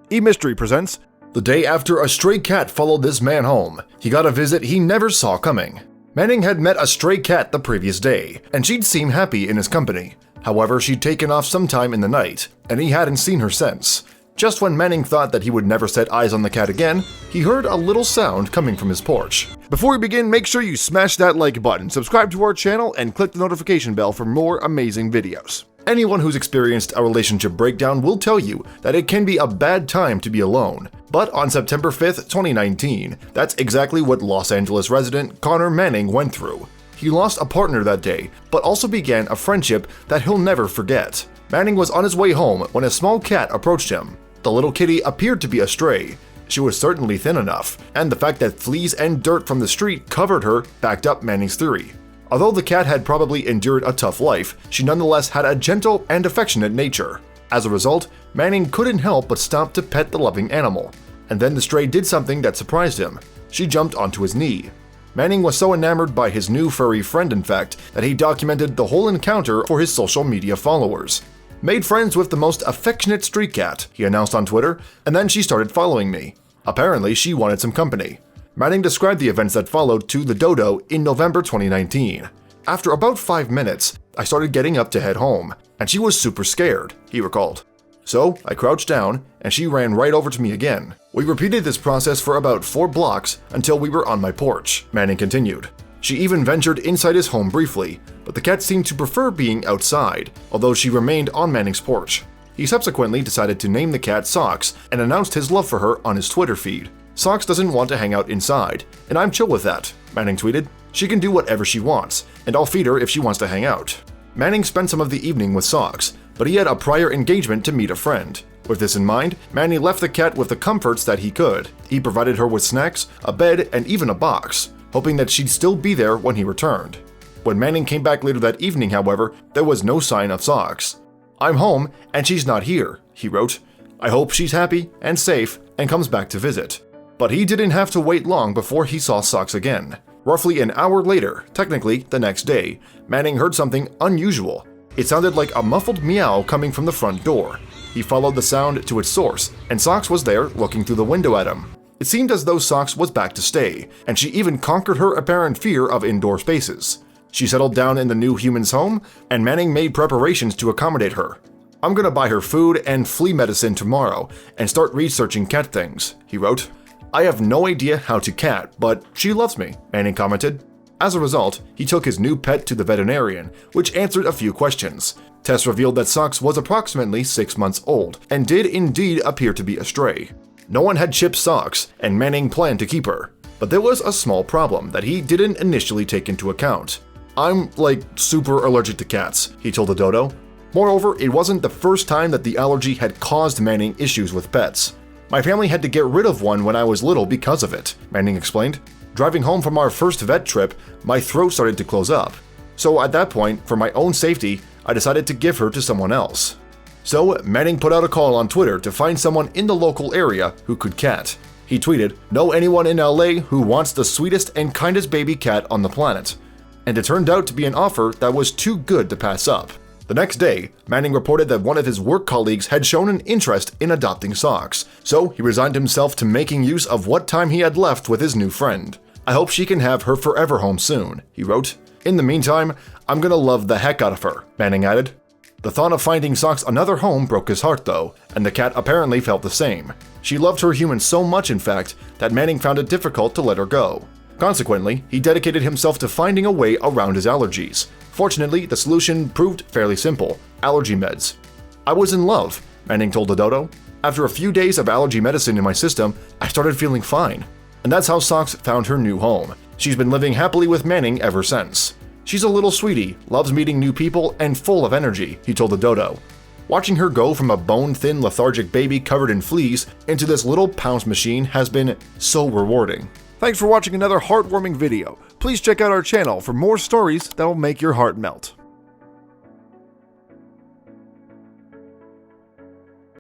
E-Mystery presents The Day After a Stray Cat Followed This Man Home. He got a visit he never saw coming. Manning had met a stray cat the previous day, and she'd seemed happy in his company. However, she'd taken off sometime in the night, and he hadn't seen her since. Just when Manning thought that he would never set eyes on the cat again, he heard a little sound coming from his porch. Before we begin, make sure you smash that like button, subscribe to our channel, and click the notification bell for more amazing videos. Anyone who's experienced a relationship breakdown will tell you that it can be a bad time to be alone. But on September 5th, 2019, that's exactly what Los Angeles resident Connor Manning went through. He lost a partner that day, but also began a friendship that he'll never forget. Manning was on his way home when a small cat approached him. The little kitty appeared to be a stray. She was certainly thin enough, and the fact that fleas and dirt from the street covered her backed up Manning's theory. Although the cat had probably endured a tough life, she nonetheless had a gentle and affectionate nature. As a result, Manning couldn't help but stop to pet the loving animal. And then the stray did something that surprised him. She jumped onto his knee. Manning was so enamored by his new furry friend, in fact, that he documented the whole encounter for his social media followers. "Made friends with the most affectionate street cat," he announced on Twitter, and then she started following me. Apparently, she wanted some company. Manning described the events that followed to the dodo in November 2019. "After about 5 minutes, I started getting up to head home, and she was super scared," he recalled. "So I crouched down, and she ran right over to me again. We repeated this process for about 4 blocks until we were on my porch," Manning continued. She even ventured inside his home briefly, but the cat seemed to prefer being outside, although she remained on Manning's porch. He subsequently decided to name the cat Socks and announced his love for her on his Twitter feed. "Socks doesn't want to hang out inside, and I'm chill with that," Manning tweeted. "She can do whatever she wants, and I'll feed her if she wants to hang out." Manning spent some of the evening with Socks, but he had a prior engagement to meet a friend. With this in mind, Manning left the cat with the comforts that he could. He provided her with snacks, a bed, and even a box, hoping that she'd still be there when he returned. When Manning came back later that evening, however, there was no sign of Socks. "I'm home, and she's not here," he wrote. "I hope she's happy and safe and comes back to visit." But he didn't have to wait long before he saw Socks again. Roughly an hour later, technically the next day, Manning heard something unusual. It sounded like a muffled meow coming from the front door. He followed the sound to its source, and Socks was there looking through the window at him. It seemed as though Socks was back to stay, and she even conquered her apparent fear of indoor spaces. She settled down in the new human's home, and Manning made preparations to accommodate her. "I'm gonna buy her food and flea medicine tomorrow and start researching cat things," he wrote. "I have no idea how to cat, but she loves me," Manning commented. As a result, he took his new pet to the veterinarian, which answered a few questions. Tests revealed that Socks was approximately 6 months old and did indeed appear to be a stray. No one had chipped Socks, and Manning planned to keep her. But there was a small problem that he didn't initially take into account. "I'm, super allergic to cats," he told the dodo. Moreover, it wasn't the first time that the allergy had caused Manning issues with pets. "My family had to get rid of one when I was little because of it," Manning explained. "Driving home from our first vet trip, my throat started to close up. So at that point, for my own safety, I decided to give her to someone else." So Manning put out a call on Twitter to find someone in the local area who could cat. He tweeted, "Know anyone in LA who wants the sweetest and kindest baby cat on the planet?" And it turned out to be an offer that was too good to pass up. The next day, Manning reported that one of his work colleagues had shown an interest in adopting Socks, so he resigned himself to making use of what time he had left with his new friend. "I hope she can have her forever home soon," he wrote. "In the meantime, I'm gonna love the heck out of her," Manning added. The thought of finding Socks another home broke his heart though, and the cat apparently felt the same. She loved her human so much, in fact, that Manning found it difficult to let her go. Consequently, he dedicated himself to finding a way around his allergies. Fortunately, the solution proved fairly simple: allergy meds. "I was in love," Manning told the dodo. "After a few days of allergy medicine in my system, I started feeling fine." And that's how Socks found her new home. She's been living happily with Manning ever since. "She's a little sweetie, loves meeting new people, and full of energy," he told the dodo. Watching her go from a bone-thin, lethargic baby covered in fleas into this little pounce machine has been so rewarding. Thanks for watching another heartwarming video. Please check out our channel for more stories that will make your heart melt.